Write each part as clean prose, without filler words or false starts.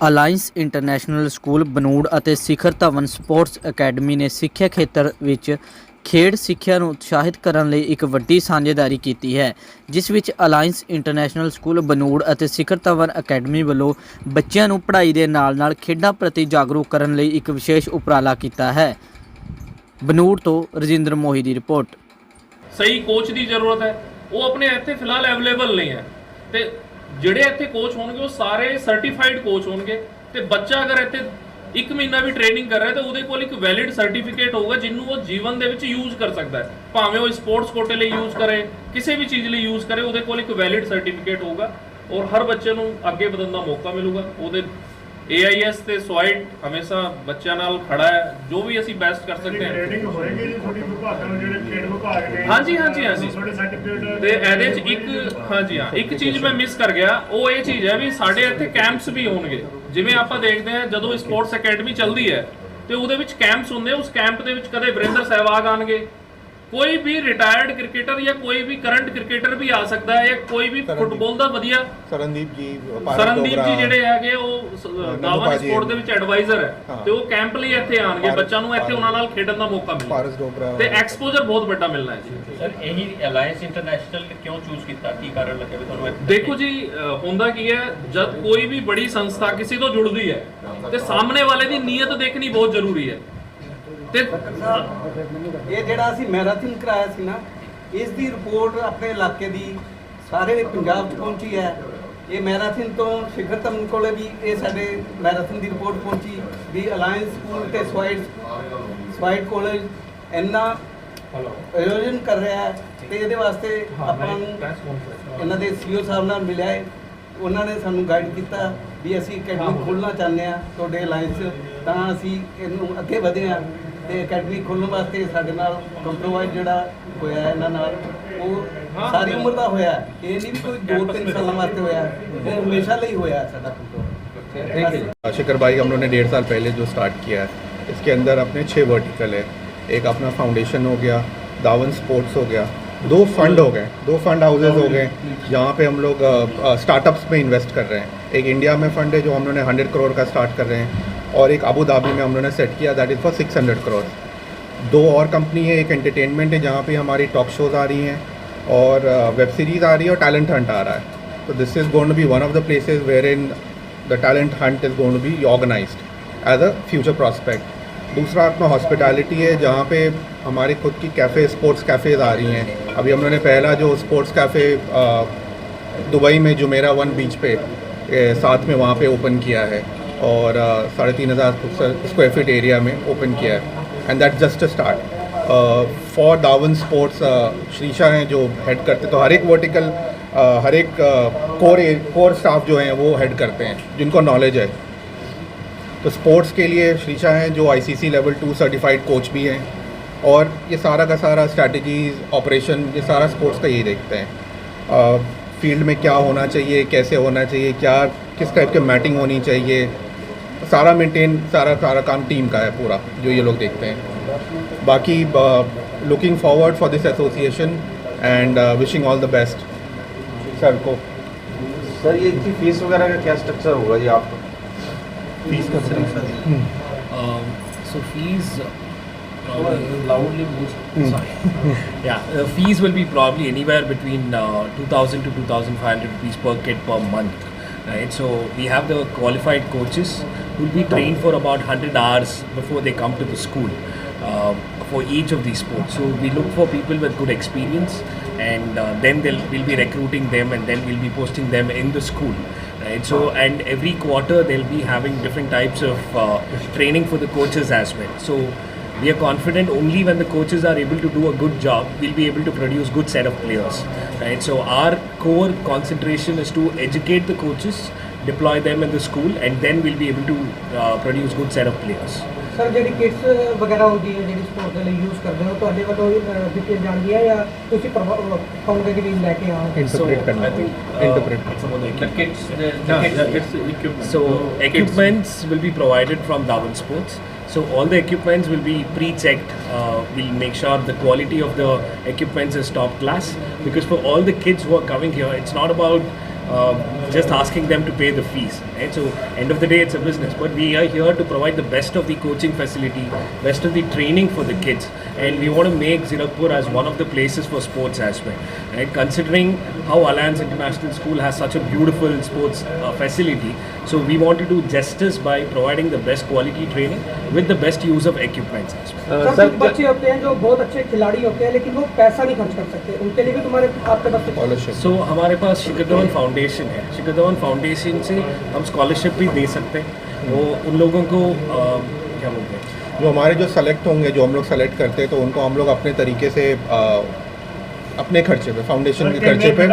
Alliance international school Banur ਅਤੇ ਸਿਖਰ Dhawan sports academy ਨੇ ਸਿੱਖਿਆ ਖੇਤਰ ਵਿੱਚ ਖੇਡ ਸਿੱਖਿਆ ਨੂੰ ਉਤਸ਼ਾਹਿਤ ਕਰਨ ਲਈ ਇੱਕ ਵੱਡੀ ਸਾਂਝੇਦਾਰੀ ਕੀਤੀ ਹੈ, ਜਿਸ ਵਿੱਚ ਅਲਾਇੰਸ ਇੰਟਰਨੈਸ਼ਨਲ ਸਕੂਲ ਬਨੂੜ ਅਤੇ ਸਿਖਰ ਧਵਨ ਅਕੈਡਮੀ ਵੱਲੋਂ ਬੱਚਿਆਂ ਨੂੰ ਪੜ੍ਹਾਈ ਦੇ ਨਾਲ-ਨਾਲ ਖੇਡਾਂ ਪ੍ਰਤੀ ਜਾਗਰੂਕ ਕਰਨ ਲਈ ਇੱਕ ਵਿਸ਼ੇਸ਼ ਉਪਰਾਲਾ ਕੀਤਾ ਹੈ। ਬਨੂੜ ਤੋਂ ਰਜਿੰਦਰ ਮੋਹੀ ਦੀ ਰਿਪੋर्ट। ਸਹੀ ਕੋਚ ਦੀ ਜ਼ਰੂਰਤ ਹੈ, ਉਹ ਆਪਣੇ ਇੱਥੇ ਫਿਲਹਾਲ ਅਵੇਲੇਬਲ ਨਹੀਂ ਹੈ ਤੇ ਜਿਹੜੇ ਇੱਥੇ ਕੋਚ ਹੋਣਗੇ ਉਹ ਸਾਰੇ ਸਰਟੀਫਾਈਡ ਕੋਚ ਹੋਣਗੇ ਤੇ ਬੱਚਾ ਅਗਰ ਇੱਥੇ 1 ਮਹੀਨਾ ਵੀ ਟ੍ਰੇਨਿੰਗ ਕਰ ਰਿਹਾ ਤਾਂ ਉਹਦੇ ਕੋਲ ਇੱਕ ਵੈਲਿਡ ਸਰਟੀਫਿਕੇਟ ਹੋਊਗਾ ਜਿਹਨੂੰ ਉਹ ਜੀਵਨ ਦੇ ਵਿੱਚ ਯੂਜ਼ ਕਰ ਸਕਦਾ ਹੈ। ਭਾਵੇਂ ਉਹ ਸਪੋਰਟਸ ਕੋਟੇ ਲਈ ਯੂਜ਼ ਕਰੇ, ਕਿਸੇ ਵੀ ਚੀਜ਼ ਲਈ ਯੂਜ਼ ਕਰੇ, ਉਹਦੇ ਕੋਲ ਇੱਕ ਵੈਲਿਡ ਸਰਟੀਫਿਕੇਟ ਹੋਊਗਾ ਔਰ ਹਰ ਬੱਚੇ ਨੂੰ ਅੱਗੇ ਵਧਣ ਦਾ ਮੌਕਾ ਮਿਲੂਗਾ। ਉਹਦੇ AIS ਤੇ ਸਵਾਈਡ ਹਮੇਸ਼ਾ ਬੱਚਿਆਂ ਨਾਲ ਖੜਾ ਹੈ, ਜੋ ਵੀ ਅਸੀਂ ਬੈਸਟ ਕਰ ਸਕਦੇ ਹਾਂ। ਟ੍ਰੇਨਿੰਗ ਹੋਏਗੀ ਜੀ ਤੁਹਾਡੀ ਵਿਭਾਗਾਂ ਨੂੰ, ਜਿਹੜੇ ਖੇਡ ਵਿਭਾਗ ਨੇ। ਹਾਂਜੀ ਤੁਹਾਡੇ ਸਰਟੀਫਿਕੇਟ ਤੇ ਇਹਦੇ 'ਚ ਇੱਕ ਚੀਜ਼ ਮੈਂ ਮਿਸ ਕਰ ਗਿਆ, ਉਹ ਇਹ ਚੀਜ਼ ਹੈ ਵੀ ਸਾਡੇ ਇੱਥੇ ਕੈਂਪਸ ਵੀ ਹੋਣਗੇ। ਜਿਵੇਂ ਆਪਾਂ ਦੇਖਦੇ ਹਾਂ ਜਦੋਂ ਸਪੋਰਟਸ ਅਕੈਡਮੀ ਚੱਲਦੀ ਹੈ ਤੇ ਉਹਦੇ ਵਿੱਚ ਕੈਂਪਸ ਹੁੰਦੇ, ਉਸ ਕੈਂਪ ਦੇ ਵਿੱਚ ਕਦੇ ਵਰਿੰਦਰ ਸਹਿਵਾਗ ਆਣਗੇ, ਕੋਈ ਵੀ ਰਿਟਾਇਰਡ ਕ੍ਰਿਕਟਰ ਜਾਂ ਕੋਈ ਵੀ ਕਰੰਟ ਕ੍ਰਿਕਟਰ ਵੀ ਆ ਸਕਦਾ ਹੈ, ਜਾਂ ਕੋਈ ਵੀ ਫੁੱਟਬਾਲ ਦਾ ਵਧੀਆ ਸਰਨਦੀਪ ਜੀ ਜਿਹੜੇ ਹੈਗੇ ਉਹ ਦਾਵਨ ਸਪੋਰਟ ਦੇ ਵਿੱਚ ਐਡਵਾਈਜ਼ਰ ਹੈ ਤੇ ਉਹ ਕੈਂਪ ਲਈ ਇੱਥੇ ਆਣਗੇ, ਬੱਚਿਆਂ ਨੂੰ ਇੱਥੇ ਉਹਨਾਂ ਨਾਲ ਖੇਡਣ ਦਾ ਮੌਕਾ ਮਿਲੇਗਾ ਤੇ ਐਕਸਪੋਜ਼ਰ ਬਹੁਤ ਵੱਡਾ ਮਿਲਣਾ ਹੈ ਜੀ। ਸਰ ਇਹੀ ਅਲਾਈਅੰਸ ਇੰਟਰਨੈਸ਼ਨਲ ਕਿਉਂ ਚੂਜ਼ ਕੀਤਾ, ਕੀ ਕਾਰਨ ਲੱਗਿਆ ਵੀ ਤੁਹਾਨੂੰ? ਦੇਖੋ ਜੀ, ਹੁੰਦਾ ਕੀ ਹੈ, ਜਦ ਕੋਈ ਵੀ ਬੜੀ ਸੰਸਥਾ ਕਿਸੇ ਤੋਂ ਜੁੜਦੀ ਹੈ ਤੇ ਸਾਹਮਣੇ ਵਾਲੇ ਦੀ ਨੀਅਤ ਦੇਖਣੀ ਬਹੁਤ ਜ਼ਰੂਰੀ ਹੈ। ਤੇ ਇਹ ਜਿਹੜਾ ਅਸੀਂ ਮੈਰਾਥਨ ਕਰਾਇਆ ਸੀ ਨਾ, ਇਸ ਦੀ ਰਿਪੋਰਟ ਆਪਣੇ ਇਲਾਕੇ ਦੀ ਸਾਰੇ ਪੰਜਾਬ 'ਚ ਪਹੁੰਚੀ ਹੈ। ਇਹ ਮੈਰਾਥਨ ਤੋਂ ਸਿਖਰ ਧਵਨ ਕੋਲੇ ਵੀ ਇਹ ਸਾਡੇ ਮੈਰਾਥਨ ਦੀ ਰਿਪੋਰਟ ਪਹੁੰਚੀ ਵੀ ਅਲਾਇੰਸ ਸਕੂਲ ਤੇ ਸਵਾਈਡ ਕਾਲਜ ਇੰਨਾ ਆਯੋਜਨ ਕਰ ਰਿਹਾ ਹੈ ਤੇ ਇਹਦੇ ਵਾਸਤੇ ਆਪਾਂ ਨੂੰ ਇਹਨਾਂ ਦੇ CEO ਸਾਹਿਬ ਨਾਲ ਮਿਲਿਆ ਹੈ। ਉਹਨਾਂ ਨੇ ਸਾਨੂੰ ਗਾਈਡ ਕੀਤਾ ਵੀ ਅਸੀਂ ਅਕੈਡਮੀ ਖੋਲ੍ਹਣਾ ਚਾਹੁੰਦੇ ਹਾਂ ਤੁਹਾਡੇ ਅਲਾਇੰਸ, ਤਾਂ ਅਸੀਂ ਇਹਨੂੰ ਅੱਗੇ ਵਧੇ ਹਾਂ ਤੇ ਅਕੈਡਮੀ ਖੋਲ੍ਹਣ ਵਾਸਤੇ ਸਾਡੇ ਨਾਲ ਕੰਪਰੋਮਾਈਜ਼ ਜਿਹੜਾ ਹੋਇਆ ਇਹਨਾਂ ਨਾਲ ਉਹ ਸਾਰੀ ਉਮਰ ਦਾ ਹੋਇਆ। ਇਹ नहीं भी कोई 2-3 साल वास्ते होया, ये हमेशा लिए होया साडा कंट्रोल। शिखर भाई हम लोगों ने 1.5 साल पहले जो स्टार्ट किया है, इसके अंदर अपने 6 वर्टिकल है। एक अपना फाउंडेशन हो गया, दावन स्पोर्ट्स हो गया, 2 फंड हो गए, 2 फंड हाउसेज हो गए जहाँ पे हम लोग स्टार्टअप्स में इन्वेस्ट कर रहे हैं। एक इंडिया में फंड है जो हम लोगों ने 100 करोड़ का स्टार्ट कर रहे हैं और एक अबू धाबी में हम लोगों ने सेट किया, दैट इज़ फॉर 600 करोड़। 2 और कंपनी है, एक एंटरटेनमेंट है जहाँ पे हमारी टॉक शोज़ आ रही हैं और वेब सीरीज़ आ रही है और टैलेंट हंट आ रहा है। तो this is going to be one of the places where in the talent hunt is going to be organised as a future prospect. दूसरा अपना हॉस्पिटैलिटी है जहाँ पे हमारी खुद की कैफ़े, स्पोर्ट्स कैफ़ेज़ आ रही हैं। अभी हम लोगों ने पहला जो स्पोर्ट्स कैफ़े दुबई में जुमेरा 1 बीच पे साथ में वहाँ पे ओपन किया है और 3,500 स्क्वायर फीट एरिया में ओपन किया है, and that just a start for Dhawan sports. Shreesha हैं जो हेड करते, तो हर एक वर्टिकल हर एक कोर स्टाफ जो हैं वो हेड करते हैं जिनको नॉलेज है। तो स्पोर्ट्स के लिए श्रीशा हैं जो ICC लेवल 2 सर्टिफाइड कोच भी हैं और ये सारा का सारा स्ट्रैटेजीज़, ऑपरेशन, ये सारा स्पोर्ट्स का यही देखते हैं। फील्ड में क्या होना चाहिए, कैसे होना चाहिए, क्या किस टाइप की मैटिंग होनी चाहिए, सारा मेंटेन, सारा काम टीम का है पूरा, जो ये लोग देखते हैं। बाकी looking forward for this association and wishing all the best sir को। सर ये इनकी फीस वगैरह का क्या स्ट्रक्चर होगा जी? आप फीस का so fees loudly sorry yeah, fees will be probably anywhere between 2,000 to 2,500 rupees per kid per month, right? So we have the qualified coaches who will be trained for about 100 hours before they come to the school for each of these sports. So we look for people with good experience and then we'll be recruiting them and then we'll be posting them in the school, right? So and every quarter they'll be having different types of training for the coaches as well. So we are confident only when the coaches are able to do a good job, we'll be able to produce good set of players, right? So our core concentration is to educate the coaches, deploy them in the school, and then we'll be able to produce good set of players. Sir ਜਿਹੜੀ kits ਵਗੈਰਾ ਹੁੰਦੀ ਹੈ ਜਿਹੜੀ support ਦੇ ਲਈ use ਕਰਦੇ ਹੋ, ਤੁਹਾਡੇ ਵੱਲੋਂ ਦਿੱਤੀ ਜਾਂਦੀ ਹੈ ਜਾਂ ਤੁਸੀਂ ਫਾਊਂਡ ਦੇ ਲਈ ਲੈ ਕੇ ਆਓ? इंटरप्रेट करना, I think interpret the kits, the equipment. So equipments will be provided from Dawan Sports. So all the equipments will be pre-checked. We'll make sure the quality of the equipments is top class, because for all the kids who are coming here, it's not about just asking them to pay the fees, right? So end of the day, it's a business, but we are here to provide the best of the coaching facility, best of the training for the kids, and we want to make Zirakpur as one of the places for sports as well, right? Considering how Alliance International School has such a beautiful sports facility, so we want to do justice by providing the best quality training with the best use of equipments as well. Sir कुछ बच्चे होते हैं जो बहुत अच्छे खिलाड़ी होते हैं लेकिन वो पैसा नहीं खर्च कर सकते, उनके लिए भी तुम्हारे आपके पास स्कॉलरशिप सो हमारे पास शिखर धवन फाउंडेशन है। शिखर धवन फाउंडेशन से हम स्कॉलरशिप भी दे सकते हैं। वो उन लोगों को क्या बोलते हैं, जो हमारे जो सेलेक्ट होंगे, जो हम लोग सेलेक्ट करते हैं, तो उनको हम लोग अपने तरीके से अपने खर्चे पे, फाउंडेशन के खर्चे पे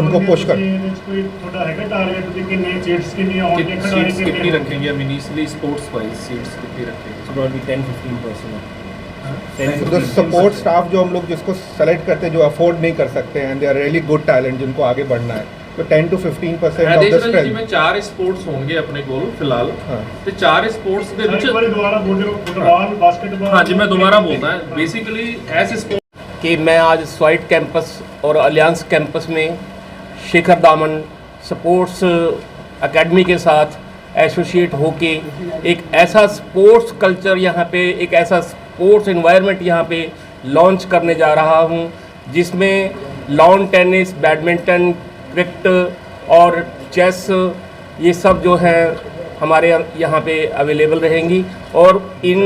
उनको पुश कर। ਕੋਈ ਤੁਹਾਡਾ ਹੈਗਾ ਟਾਰਗੇਟ ਵੀ ਕਿੰਨੇ ਸੀਟਸ ਕਿੰਨੀਆਂ ਹੋਣਗੀਆਂ ਖਿਡਾਰੀ सीट्स कितनी ਕਿੰਨੇ रखेंगे हम इनिशियली स्पोर्ट्स वाइज सीट्स कितनी रखेंगे? So probably 10-15%. तो सपोर्ट स्टाफ जो हम लोग जिसको सेलेक्ट करते हैं, जो अफोर्ड नहीं कर सकते हैं, they are really good talent, जिनको आगे बढ़ना है, तो 10 to 15% ऑफ द ਜਿਵੇਂ स्ट्रेंथ। 4 ਸਪੋਰਟਸ ਹੋਣਗੇ ਆਪਣੇ ਕੋਲ ਫਿਲਹਾਲ, ਹਾਂ। ਤੇ 4 ਸਪੋਰਟਸ ਦੇ ਇੱਕ ਵਿੱਚ ਵਾਰੀ ਦੁਬਾਰਾ ਬੋਲਿਓ, ਫੁੱਟਬਾਲ, ਬਾਸਕਟਬਾਲ। हाँ जी, मैं दोबारा बोलता है। बेसिकली ऐसे स्पोर्ट कि मैं आज स्वाइट कैंपस और अलियांस कैंपस में शिखर दामन स्पोर्ट्स एकेडमी के साथ एसोसिएट होके एक ऐसा स्पोर्ट्स कल्चर यहाँ पे, एक ऐसा स्पोर्ट्स एनवायरनमेंट यहाँ पे लॉन्च करने जा रहा हूँ, जिसमें लॉन टेनिस, बैडमिंटन, क्रिकेट और चेस, ये सब जो है हमारे यहाँ पे अवेलेबल रहेंगी। और इन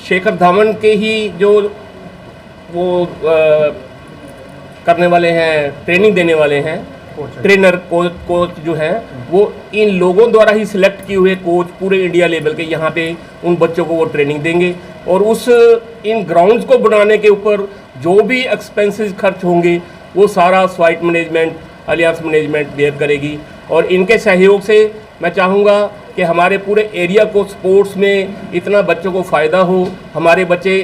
शेखर धामन के ही जो वो करने वाले हैं, ट्रेनिंग देने वाले हैं, ट्रेनर कोच जो है, वो इन लोगों द्वारा ही सिलेक्ट किए हुए कोच पूरे इंडिया लेवल के यहाँ पे उन बच्चों को वो ट्रेनिंग देंगे। और उस इन ग्राउंड्स को बनाने के ऊपर जो भी एक्सपेंसेस खर्च होंगे वो सारा स्वाइट मैनेजमेंट, अलियांस मैनेजमेंट बेयर करेगी। और इनके सहयोग से मैं चाहूँगा कि हमारे पूरे एरिया को स्पोर्ट्स में इतना बच्चों को फ़ायदा हो, हमारे बच्चे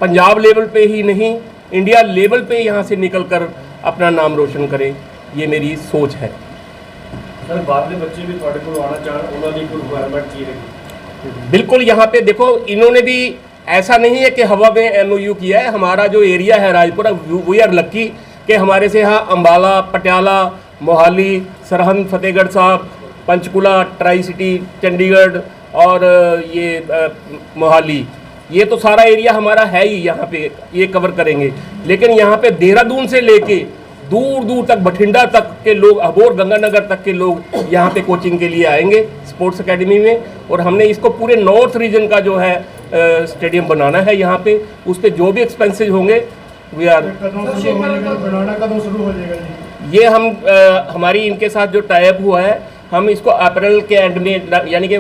पंजाब लेवल पे ही नहीं, इंडिया लेवल पे यहाँ से निकलकर अपना नाम रोशन करें, ये मेरी सोच है। ਸਰ ਬਾਹਰਲੇ ਬੱਚੇ ਵੀ ਤੁਹਾਡੇ ਕੋਲ ਆਉਣਾ ਚਾਹਣ, ਉਹਨਾਂ ਦੀ ਕੋਈ ਰਿਕੁਆਇਰਮੈਂਟ ਕੀ ਹੈ? बिल्कुल, यहाँ पे देखो, इन्होंने भी ऐसा नहीं है कि हवा में MOU किया है। हमारा जो एरिया है राजपुरा, वी आर लक्की कि हमारे से यहाँ अम्बाला, पटियाला, मोहाली, सरहंद, फतेहगढ़ साहब, पंचकुला, ट्राई सिटी, चंडीगढ़ और ये मोहाली, ये तो सारा एरिया हमारा है ही, यहाँ पे ये कवर करेंगे। लेकिन यहाँ पे देहरादून से लेके दूर दूर तक, बठिंडा तक के लोग, अबोर, गंगानगर तक के लोग यहाँ पे कोचिंग के लिए आएंगे स्पोर्ट्स एकेडमी में। और हमने इसको पूरे नॉर्थ रीजन का जो है स्टेडियम बनाना है यहाँ पे, उस पर जो भी एक्सपेंसेज होंगे वी आर, ਕਦੋਂ ਸ਼ੁਰੂ ਹੋ ਜਾਏਗਾ, ਬਣਾਉਣਾ ਕਦੋਂ शुरू हो जाएगा जी? ये हम हमारी इनके साथ जो टाइप हुआ है, हम इसको अप्रैल के एंड में, यानी कि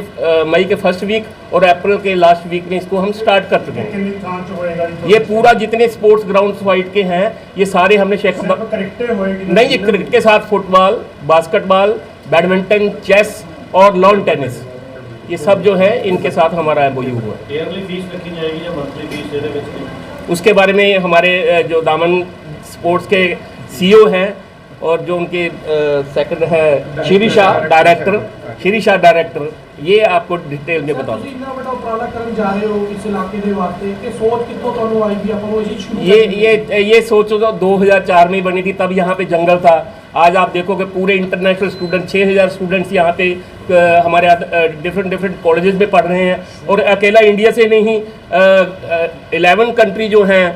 मई के फर्स्ट वीक और अप्रैल के लास्ट वीक में इसको हम स्टार्ट कर चुके हैं। कितनी थान च होएगा जी? ये पूरा जितने स्पोर्ट्स ग्राउंड स्वाइट के हैं, ये सारे हमने शेखर सिर्फ क्रिकेट होएगी? नहीं, ये क्रिकेट के साथ फुटबॉल, बास्केटबॉल, बैडमिंटन, चेस और लॉन टेनिस, ये सब जो है इनके साथ हमारा MOU हुआ है। ईयरली फीस रखी जाएगी या मंथली फीस ਇਹਦੇ ਵਿੱਚ? उसके बारे में हमारे जो दामन स्पोर्ट्स के CEO हैं और जो उनके सेकंड है शिरीषा डायरेक्टर, ये आपको डिटेल में बता दूँ। ਇੰਨਾ ਵੱਡਾ ਉਪਰਾਲਾ ਕਰਨ ਜਾ ਰਹੇ ਹੋ ਇਸ ਇਲਾਕੇ ਦੇ ਵਾਸਤੇ, ਕਿ ਸੋਚ ਕਿੱਥੋਂ ਤੁਹਾਨੂੰ ਆਈ ਵੀ ਆਪਾਂ ਨੂੰ ਇਹ ਸ਼ੁਰੂ ये सोच तो 2004 में बनी थी, तब यहाँ पे जंगल था। आज आप देखो कि पूरे इंटरनेशनल स्टूडेंट, 6000 स्टूडेंट्स यहाँ पे हमारे डिफरेंट कॉलेजेस में पढ़ रहे हैं। और अकेला इंडिया से नहीं, 11 कंट्री जो हैं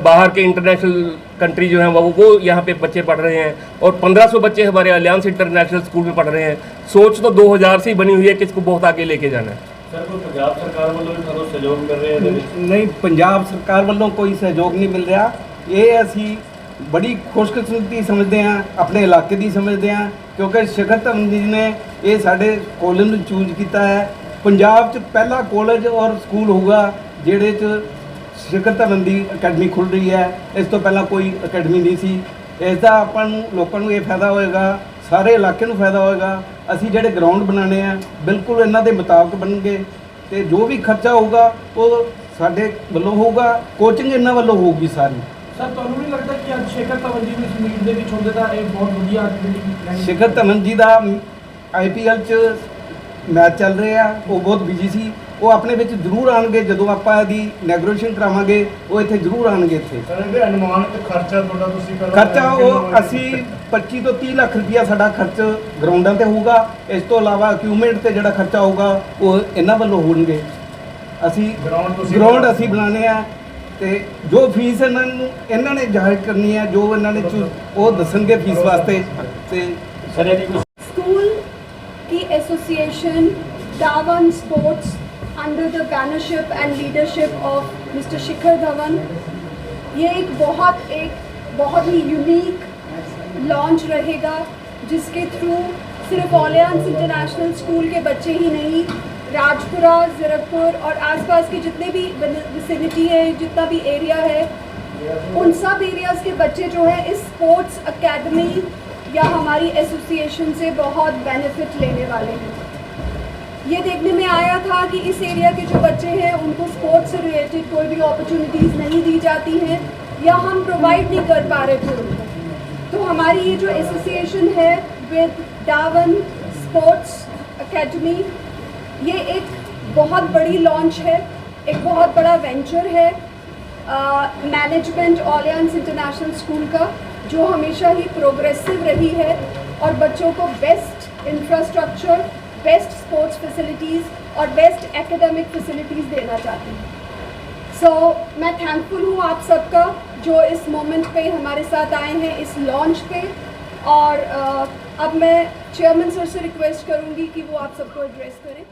बाहर के इंटरनेशनल कंट्री जो हैं वो यहाँ पे बच्चे पढ़ रहे हैं। और 1500 बच्चे हमारे अलियांस इंटरनेशनल स्कूल में पढ़ रहे हैं। सोच तो 2000 से ही बनी हुई है कि इसको बहुत आगे लेके जाना है। ਸਰ ਕੋਈ ਪੰਜਾਬ ਸਰਕਾਰ ਵੱਲੋਂ ਵੀ ਤੁਹਾਨੂੰ ਸਹਿਯੋਗ ਮਿਲ ਰਿਹਾ ਇਹਦੇ ਵਿੱਚ? ਨਹੀਂ, ਪੰਜਾਬ ਸਰਕਾਰ ਵੱਲੋਂ ਕੋਈ ਸਹਿਯੋਗ ਨਹੀਂ ਮਿਲ ਰਿਹਾ। ਇਹ ਅਸੀਂ ਬੜੀ ਖੁਸ਼ਕਿਸਮਤੀ ਸਮਝਦੇ ਹਾਂ, ਆਪਣੇ ਇਲਾਕੇ ਦੀ ਸਮਝਦੇ ਹਾਂ, ਕਿਉਂਕਿ शिखर धवन जी ने ਇਹ ਸਾਡੇ ਕਾਲਜ ਨੂੰ ਚੂਜ਼ ਕੀਤਾ ਹੈ। ਪੰਜਾਬ 'ਚ ਪਹਿਲਾ ਕਾਲਜ ਔਰ ਸਕੂਲ ਹੋਊਗਾ ਜਿਹੜੇ 'ਚ शिखर धवन ਦੀ ਅਕੈਡਮੀ ਖੁੱਲ੍ਹ ਰਹੀ ਹੈ। ਇਸ ਤੋਂ ਪਹਿਲਾਂ ਕੋਈ ਅਕੈਡਮੀ ਨਹੀਂ ਸੀ। ਇਸ ਦਾ ਆਪਾਂ ਨੂੰ, ਲੋਕਾਂ ਨੂੰ ਇਹ ਫਾਇਦਾ ਹੋਏਗਾ, ਸਾਰੇ ਇਲਾਕੇ ਨੂੰ ਫਾਇਦਾ ਹੋਏਗਾ। ਅਸੀਂ ਜਿਹੜੇ ਗਰਾਊਂਡ ਬਣਾਉਣੇ ਆ ਬਿਲਕੁਲ ਇਹਨਾਂ ਦੇ ਮੁਤਾਬਕ ਬਣਨਗੇ, ਤੇ ਜੋ ਵੀ ਖਰਚਾ ਹੋਊਗਾ ਉਹ ਸਾਡੇ ਵੱਲੋਂ ਹੋਊਗਾ, ਕੋਚਿੰਗ ਇਹਨਾਂ ਵੱਲੋਂ ਹੋਊਗੀ ਸਾਰੀ। ਸਰ ਤੁਹਾਨੂੰ ਨਹੀਂ ਲੱਗਦਾ ਕਿ ਅੱਜ ਸ਼ੇਖਰ ਧਵਨ ਜੀ ਨੂੰ ਇਸ ਮੀਟ ਦੇ ਵਿੱਚ ਹੁੰਦੇ ਤਾਂ ਇਹ ਬਹੁਤ ਵਧੀਆ शिखर धवन जी ਦਾ IPL 'ਚ ਮੈਚ ਚੱਲ ਰਹੇ ਆ, ਉਹ ਬਹੁਤ ਬਿਜੀ ਸੀ। ਉਹ ਆਪਣੇ ਵਿੱਚ ਜ਼ਰੂਰ ਆਣਗੇ ਜਦੋਂ ਆਪਾਂ ਇਹਦੀ ਨੈਗੋਸ਼ੀਏਸ਼ਨ ਕਰਾਵਾਂਗੇ ਉਹ ਇੱਥੇ ਜ਼ਰੂਰ ਆਣਗੇ ਇੱਥੇ ਸਰ ਇਹਦੇ ਅਨੁਮਾਨਿਤ ਖਰਚਾ ਤੁਹਾਡਾ ਤੁਸੀਂ ਕਰੋ ਖਰਚਾ ਉਹ ਅਸੀਂ 25 ਤੋਂ 30 ਲੱਖ ਰੁਪਇਆ ਸਾਡਾ ਖਰਚ ਗਰਾਊਂਡਾਂ ਤੇ ਹੋਊਗਾ। ਇਸ ਤੋਂ ਇਲਾਵਾ ਇਕਵਿਪਮੈਂਟ ਤੇ ਜਿਹੜਾ ਖਰਚਾ ਹੋਊਗਾ ਉਹ ਇਹਨਾਂ ਵੱਲੋਂ ਹੋਣਗੇ। ਅਸੀਂ ਗਰਾਊਂਡ ਅਸੀਂ ਬਣਾਉਣੇ ਆ ਤੇ ਜੋ ਫੀਸ ਇਹਨਾਂ ਨੇ ਜ਼ਾਹਿਰ ਕਰਨੀ ਹੈ, ਜੋ ਇਹਨਾਂ ਨੇ ਉਹ ਦੱਸਣਗੇ ਫੀਸ ਵਾਸਤੇ। ਤੇ ਸਰ ਇਹਦੀ स्कूल की association Dhawan sports under the bannership and leadership of mister Shikhar Dhawan, ये एक बहुत ही यूनिक लॉन्च रहेगा जिसके थ्रू सिर्फ ऑलियांस इंटरनेशनल स्कूल के बच्चे ही नहीं, राजपुरा, ज़ीरकपुर और आसपास के जितने भी विसिनिटी है, जितना भी एरिया है, उन सब एरियाज़ के बच्चे जो हैं इस स्पोर्ट्स एकेडमी या हमारी एसोसिएशन से बहुत बेनिफिट लेने वाले हैं। ये देखने में आया था कि इस एरिया के जो बच्चे हैं उनको स्पोर्ट्स से रिलेटेड कोई भी अपॉर्चुनिटीज़ नहीं दी जाती हैं या हम प्रोवाइड नहीं कर पा रहे थे उनको। तो हमारी ये जो एसोसिएशन है विद धावन स्पोर्ट्स एकेडमी, ये एक बहुत बड़ी लॉन्च है, एक बहुत बड़ा वेंचर है मैनेजमेंट ऑलियांस इंटरनेशनल स्कूल का, जो हमेशा ही प्रोग्रेसिव रही है और बच्चों को best infrastructure, best sports facilities और बेस्ट एकेडमिक फैसिलिटीज़ देना चाहती हूँ। सो मैं थैंकफुल हूँ आप सबका जो इस मोमेंट पे हमारे साथ आए हैं इस लॉन्च पे। और अब मैं चेयरमैन सर से रिक्वेस्ट करूँगी कि वो आप सबको एड्रेस करें।